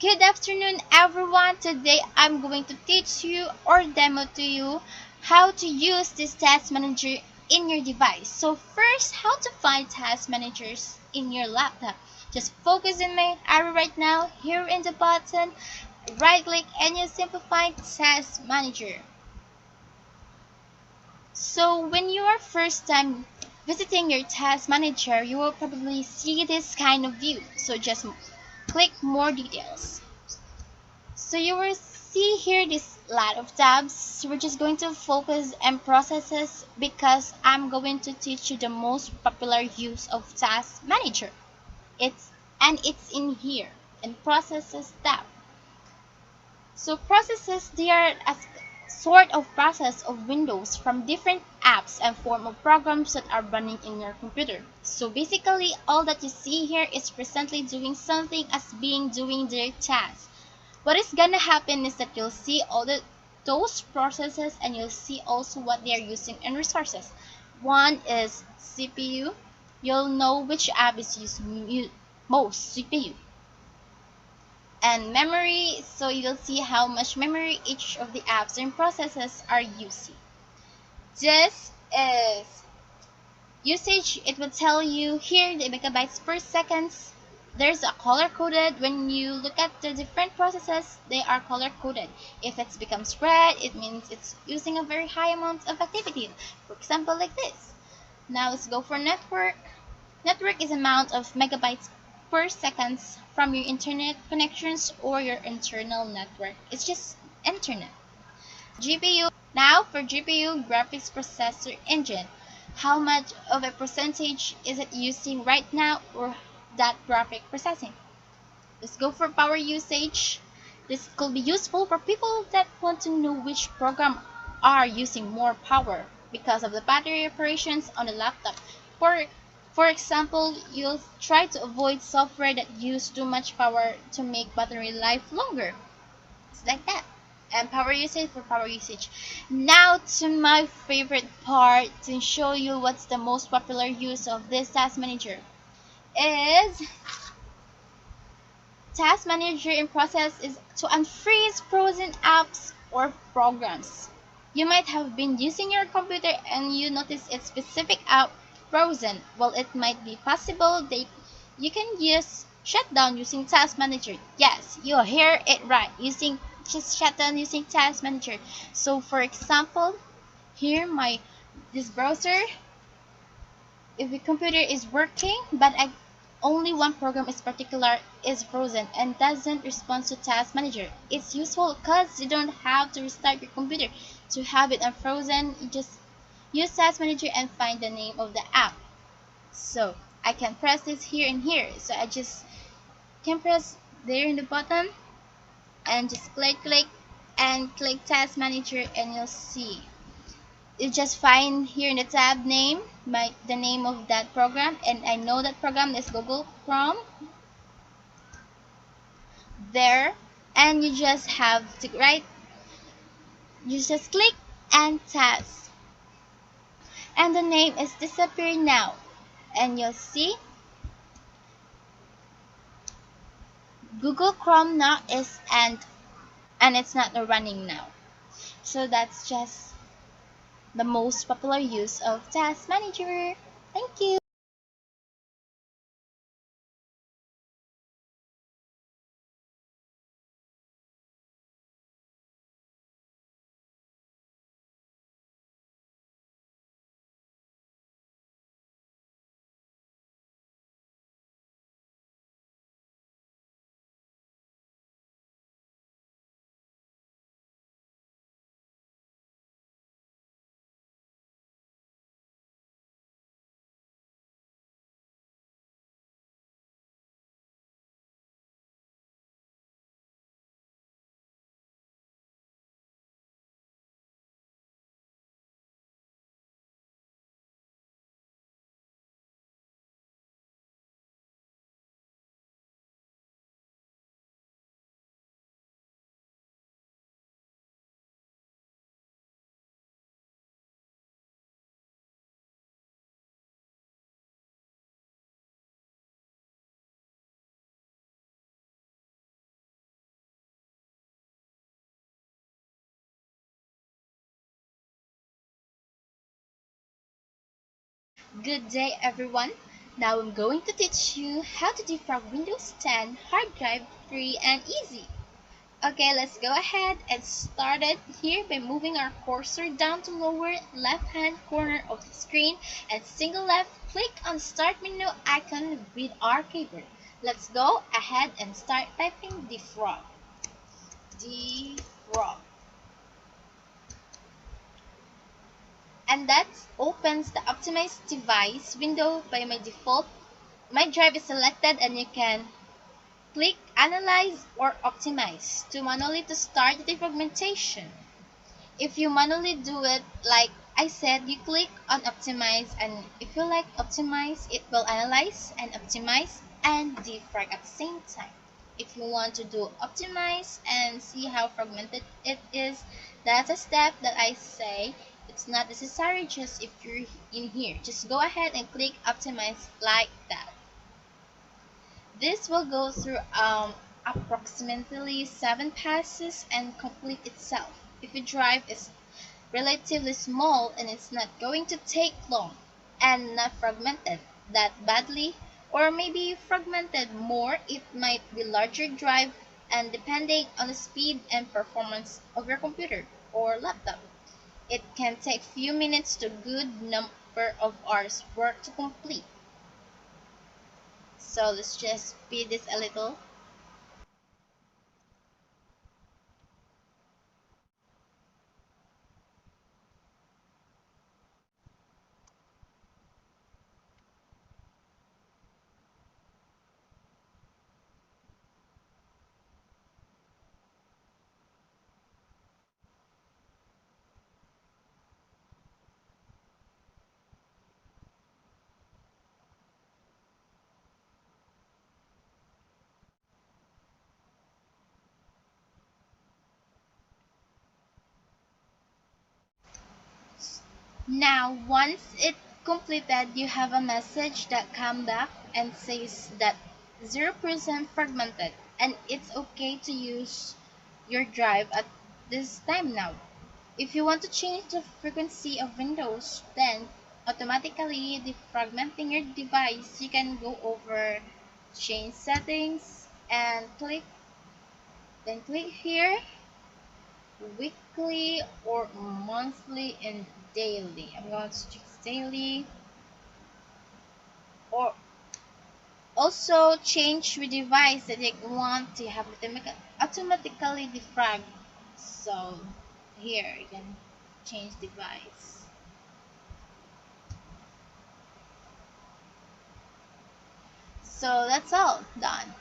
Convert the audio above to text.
Good afternoon, everyone. Today I'm going to teach you or demo to you how to use this task manager in your device. So first, how to find task managers in your laptop. Just focus in my arrow right now, here in the button, right click and you simplify task manager. So when you are first time visiting your task manager, you will probably see this kind of view. So just click more details. So you will see here this lot of tabs. So we're just going to focus on processes because I'm going to teach you the most popular use of Task Manager. It's in here in processes tab. So processes, they are a sort of process of windows from different apps and form of programs that are running in your computer. So basically all that you see here is presently doing something as being doing their task. What is gonna happen is that you'll see all those processes and you'll see also what they are using in resources. One is CPU. You'll know which app is using most CPU. And memory, so you'll see how much memory each of the apps and processes are using. This is usage. It will tell you here the megabytes per second. There's a color coded. When you look at the different processes, they are color coded. If it becomes red, it means it's using a very high amount of activity. For example, like this. Now let's go for network. Network is amount of megabytes per second from your internet connections or your internal network. It's just internet. GPU. Now for GPU, graphics processor engine. How much of a percentage is it using right now or that graphic processing? Let's go for power usage. This could be useful for people that want to know which program are using more power because of the battery operations on the laptop. For example, you'll try to avoid software that use too much power to make battery life longer. It's like that. And power usage for power usage. Now to my favorite part to show you what's the most popular use of this task manager is task manager in process is to unfreeze frozen apps or programs. You might have been using your computer and you notice its specific app frozen. Well, it might be possible that you can use shutdown using task manager. Yes, you hear it right. Using just shutdown using task manager. So for example, here my this browser, if the computer is working but only one program is particular is frozen and doesn't respond to task manager, it's useful because you don't have to restart your computer to have it unfrozen. You just use task manager and find the name of the app. So I can press this here and here, so I just can press there in the bottom and just click and click task manager and you'll see you just find here in the tab name the name of that program, and I know that program is Google Chrome there, and you just have to write, you just click and task and the name is disappear now and you'll see Google Chrome now is and it's not running now. So that's just the most popular use of task manager. Thank you. Good day everyone. Now I'm going to teach you how to defrag Windows 10 hard drive free and easy. Okay, let's go ahead and start it here by moving our cursor down to lower left hand corner of the screen and single left click on the start menu icon with our keyboard. Let's go ahead and start typing defrag. Defrag. And that opens the optimized device window. By my default, my drive is selected and you can click Analyze or Optimize to manually to start the defragmentation. If you manually do it like I said, you click on Optimize, and if you like Optimize, it will analyze and optimize and defrag at the same time. If you want to do Optimize and see how fragmented it is, that's a step that I say it's not necessary. Just if you're in here, just go ahead and click Optimize like that. This will go through approximately 7 passes and complete itself. If your drive is relatively small and it's not going to take long and not fragmented that badly, or maybe fragmented more, it might be larger drive, and depending on the speed and performance of your computer or laptop, it can take few minutes to good number of hours work to complete. So let's just speed this a little. Now, once it completed, you have a message that come back and says that 0% fragmented, and it's okay to use your drive at this time now. If you want to change the frequency of Windows 10 automatically defragmenting your device, you can go over change settings and click here, weekly or monthly and daily. I'm going to choose daily, or also change the device that you want to have automatically defrag. So here you can change device. So that's all done.